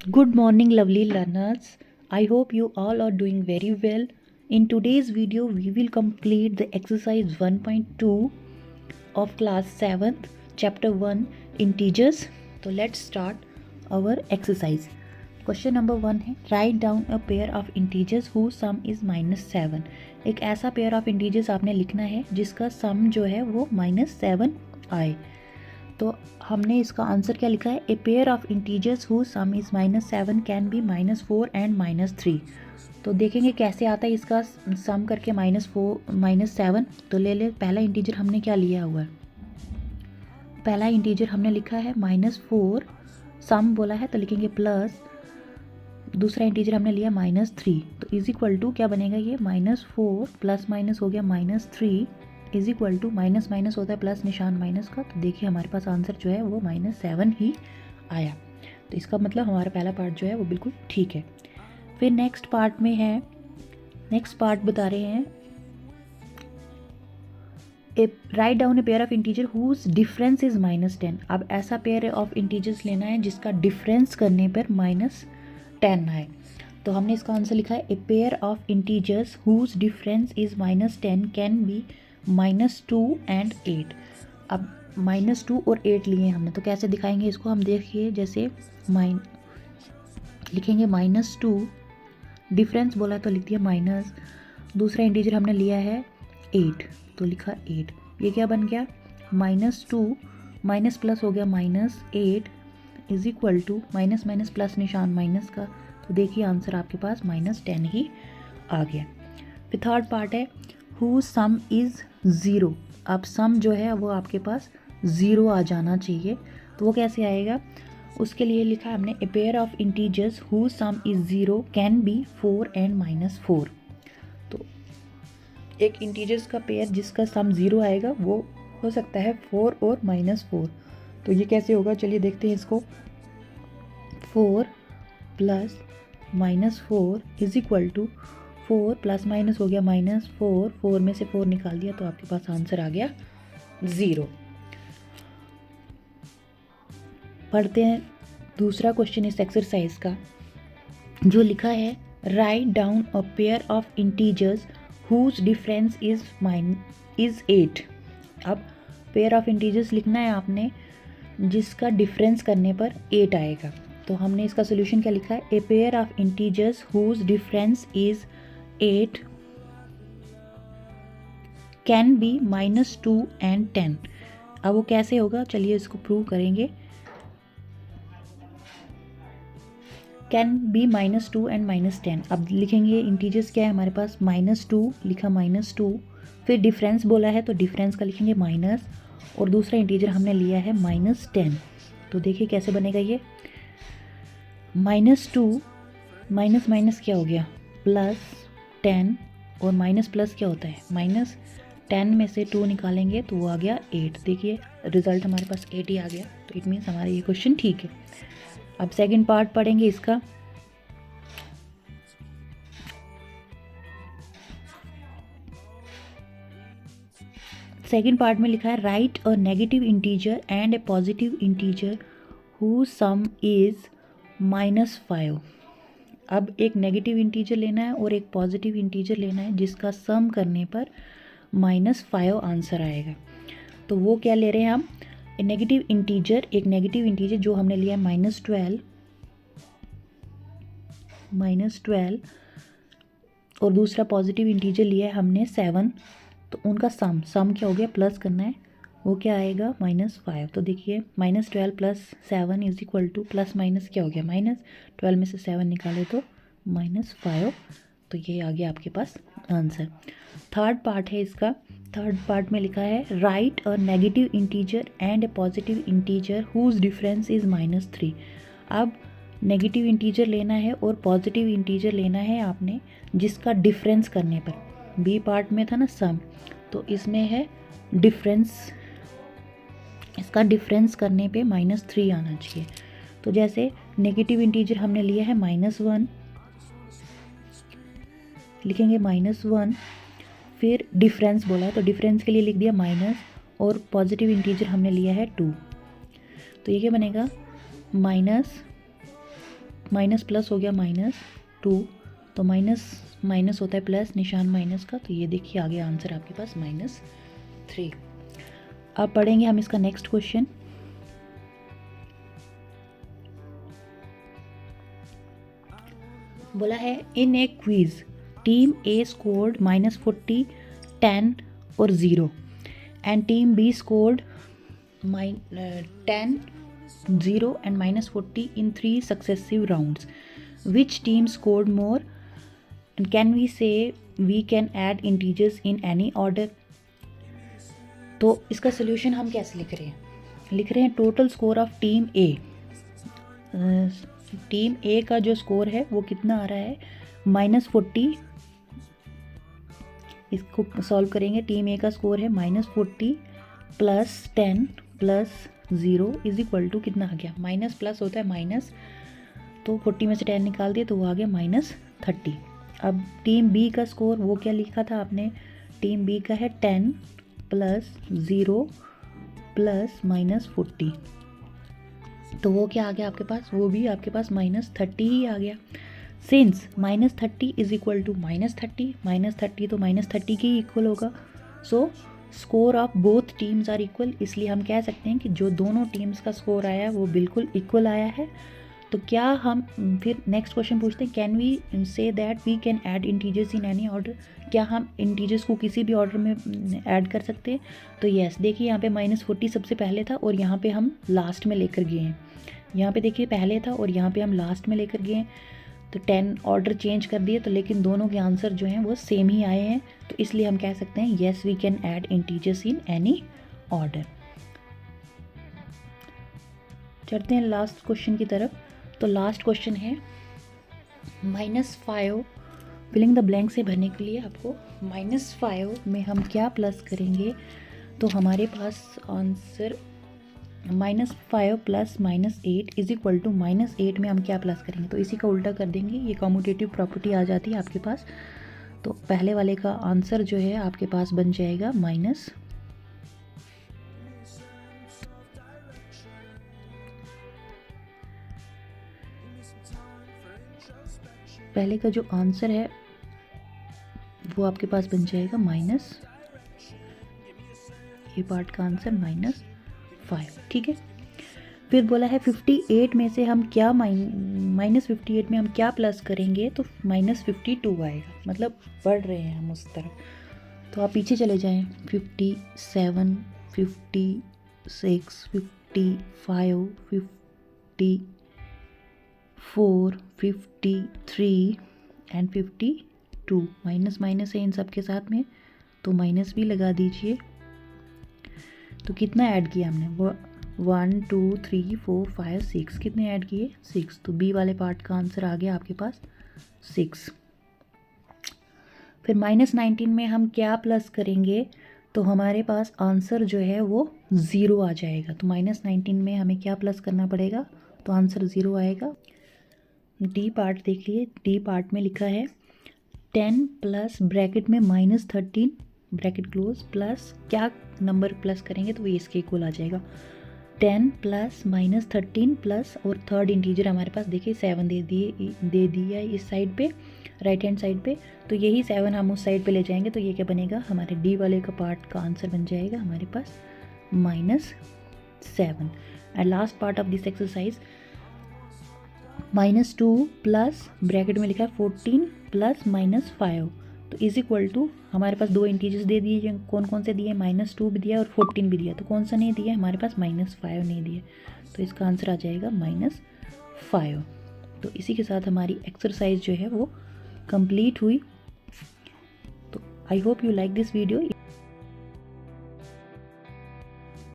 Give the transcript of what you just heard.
Good morning, lovely learners. I hope you all are doing very well. In today's video, we will complete the exercise 1.2 of class 7th, chapter 1, integers. So let's start our exercise. Question number 1 है write down a pair of integers who some is -7। एक ऐसा pair of integers आपने लिखना है जिसका सम जो है वो -7 आए। तो हमने इसका आंसर क्या लिखा है, a pair of integers who some is -7 can be -4 and -3। तो देखेंगे कैसे आता है इसका सम करके -7। तो ले पहला इंटीजर हमने क्या लिया हुआ है, पहला इंटीजर हमने लिखा है -4, सम बोला है तो लिखेंगे प्लस, दूसरा इंटीजर हमने लिया -3। तो इज इक्वल टू क्या बनेगा, ये -4 प्लस माइनस हो गया -3 is equal to minus minus होता है प्लस निशान माइनस का। तो देखिए हमारे पास आंसर जो है वो -7 ही आया। तो इसका मतलब हमारा पहला पार्ट जो है वो बिल्कुल ठीक है। फिर नेक्स्ट पार्ट में है, नेक्स्ट पार्ट बता रहे हैं write down a pair of integer whose difference is -10। अब ऐसा पेयर ऑफ इंटीजर्स लेना है जिसका डिफरेंस करने पर -10 आए। तो हमने इसका आंसर लिखा है a pair of integers whose difference is -10 can be -2 and 8। अब -2 और 8 लिए हमने, तो कैसे दिखाएंगे इसको, हम देखिए जैसे लिखेंगे -2, डिफरेंस बोला तो लिख दिया माइनस, दूसरा इंटीजर हमने लिया है 8 तो लिखा 8। ये क्या बन गया, -2 माइनस प्लस हो गया -8 is equal to minus minus plus निशान माइनस का। तो देखिए आंसर आपके पास -10 ही आ गया। फिर थर्ड पार्ट है हु सम इज़ 0। अब सम जो है वो आपके पास 0 आ जाना चाहिए। तो वो कैसे आएगा, उसके लिए लिखा हमने ए pair of integers who some is 0 can be 4 and -4। तो एक इंटीजर्स का पेयर जिसका सम 0 आएगा वो हो सकता है 4 और -4। तो ये कैसे होगा, चलिए देखते हैं इसको। 4 plus -4 is equal to 4 plus minus हो गया -4, 4 में से 4 निकाल दिया तो आपके पास आंसर आ गया 0। पढ़ते हैं दूसरा क्वेश्चन इस एक्सरसाइज का, जो लिखा है write down a pair of integers whose difference is 8। अब पेयर ऑफ इंटीजर्स लिखना है आपने जिसका डिफरेंस करने पर 8 आएगा। तो हमने इसका सोल्यूशन क्या लिखा है, a pair of integers whose difference is 8 can be -2 and 10। अब वो कैसे होगा, चलिए इसको प्रूव करेंगे। Can be -2 and -10। अब लिखेंगे इंटीजर्स क्या है हमारे पास, -2 लिखा -2, फिर डिफरेंस बोला है तो डिफरेंस का लिखेंगे माइनस, और दूसरा इंटीजर हमने लिया है -10। तो देखिए कैसे बनेगा ये, -2 माइनस माइनस क्या हो गया +10, और माइनस प्लस क्या होता है -10 में से 2 निकालेंगे तो वो आ गया 8। देखिए रिजल्ट हमारे पास 8 ही आ गया। तो इट मीन्स हमारा ये क्वेश्चन ठीक है। अब सेकंड पार्ट पढ़ेंगे इसका। सेकंड पार्ट में लिखा है write a negative integer and a positive integer who some is -5। अब एक नेगेटिव इंटीजर लेना है और एक पॉजिटिव इंटीजर लेना है जिसका सम करने पर -5 आंसर आएगा। तो वो क्या ले रहे हैं हम, नेगेटिव इंटीजर, एक नेगेटिव इंटीजर जो हमने लिया है -12 और दूसरा पॉजिटिव इंटीजर लिया है हमने 7। तो उनका सम क्या हो गया, प्लस करना है, वो क्या आएगा -5। तो देखिए -12 + 7 is equal two plus minus क्या हो गया -12 में से 7 निकाले तो -5। तो ये आ गया आपके पास आंसर। थर्ड पार्ट है इसका, थर्ड पार्ट में लिखा है write a negative integer and a positive integer whose difference is -3। अब नेगेटिव इंटीजर लेना है और पॉजिटिव इंटीजर लेना है आपने जिसका डिफरेंस करने पर, बी पार्ट में था ना सम, तो इसमें है डिफरेंस, इसका डिफरेंस करने पे -3 आना चाहिए। तो जैसे नेगेटिव इंटीजर हमने लिया है -1, लिखेंगे -1, फिर डिफरेंस बोला है तो डिफरेंस के लिए लिख दिया माइनस, और पॉजिटिव इंटीजर हमने लिया है 2। तो ये क्या बनेगा माइनस प्लस हो गया -2, तो माइनस माइनस होता है प्लस, निशान माइनस का, तो ये देखिए आ गया आंसर आपके पास -3। अब पढ़ेंगे हम इसका नेक्स्ट क्वेश्चन। बोला है इन ए क्विज टीम ए स्कोर्ड -40, 10 और 0 and team B scored 10, 0 and -40 in 3 successive rounds. Which team scored more? And can we say we can add integers in any order? तो इसका सोल्यूशन हम कैसे लिख रहे हैं? लिख रहे हैं total score of team A. Team A का जो स्कोर है वो कितना आ रहा है -40। इसको सॉल्व करेंगे। टीम ए का स्कोर है -40 + 10 + 0 = कितना आ गया? माइनस प्लस होता है माइनस, तो 40 में से 10 निकाल दिए तो वो आ गया -30। अब टीम बी का स्कोर वो क्या लिखा था आपने? टीम बी का है 10 + 0 + -40, तो वो क्या आ गया आपके पास? वो भी आपके पास -30 ही आ गया। सिंस -30 = -30, -30 तो -30 के ही इक्वल होगा। So score of both teams are equal, इसलिए हम कह सकते हैं कि जो दोनों टीम्स का स्कोर आया है वो बिल्कुल इक्वल आया है। तो क्या हम फिर नेक्स्ट क्वेश्चन पूछते हैं, can we say that we can add integers in any order? क्या हम इंटीजर्स को किसी भी ऑर्डर में ऐड कर सकते हैं? तो यस, देखिए यहाँ पे -40 सबसे पहले था और यहाँ पे हम लास्ट में लेकर गए हैं। यहाँ पे देखिए पहले था और यहाँ पे हम लास्ट में लेकर गए हैं, तो 10 ऑर्डर चेंज कर दिए, तो लेकिन दोनों के आंसर जो हैं वो सेम ही आए हैं, तो इसलिए हम कह सकते हैं yes we can add integers in any order. चलते हैं लास्ट क्वेश्चन की तरफ। तो लास्ट क्वेश्चन है -5 फिलिंग द ब्लैंक से भरने के लिए आपको -5 में हम क्या प्लस करेंगे, तो हमारे पास आंसर -5 + -8 = -8 में हम क्या प्लस करेंगे, तो इसी का उल्टा कर देंगे। ये कम्यूटेटिव प्रॉपर्टी आ जाती है आपके पास, तो पहले वाले का आंसर जो है आपके पास बन जाएगा पहले का जो आंसर है वो आपके पास बन जाएगा ये पार्ट का आंसर -5, ठीक है। फिर बोला है 58 में से हम क्या -58 में हम क्या प्लस करेंगे, तो -52 आएगा, मतलब बढ़ रहे हैं हम उस तरफ। तो आप पीछे चले जाएं, 57, 56, 55, 54, 53 एंड 52। माइनस माइनस है इन सब के साथ में, तो माइनस भी लगा दीजिए। तो कितना ऐड किया हमने? वो 1 2 3 4 5 6, कितने ऐड किए? 6। तो बी वाले पार्ट का आंसर आ गया आपके पास 6। फिर -19 में हम क्या प्लस करेंगे, तो हमारे पास आंसर जो है वो 0 आ जाएगा। तो -19 में हमें क्या प्लस करना पड़ेगा, तो आंसर 0 आएगा। डी पार्ट देख लिए, डी पार्ट में लिखा है 10 प्लस ब्रैकेट में -13 ब्रैकेट क्लोज प्लस क्या नंबर प्लस करेंगे, तो वो इसके इक्वल आ जाएगा। 10 प्लस -13 प्लस और थर्ड इंटीजर हमारे पास देखिए 7 दे दिया इस साइड पे, राइट हैंड साइड पे, तो यही 7 हम उस साइड पे ले जाएंगे, तो ये क्या बनेगा? हमारे डी वाले का पार्ट का आंसर बन जाएगा हमारे पास -7। And last part of this exercise -2 plus bracket में लिखा है 14 प्लस -5, तो = हमारे पास 2 इंटीजर्स दे दिए, कौन कौन से दिए? -2 भी दिया और 14 भी दिया, तो कौन सा नहीं दिया? हमारे पास -5 नहीं दिया, तो इसका आंसर आ जाएगा -5। तो इसी के साथ हमारी एक्सरसाइज जो है वो कंप्लीट हुई। तो I hope you like this video.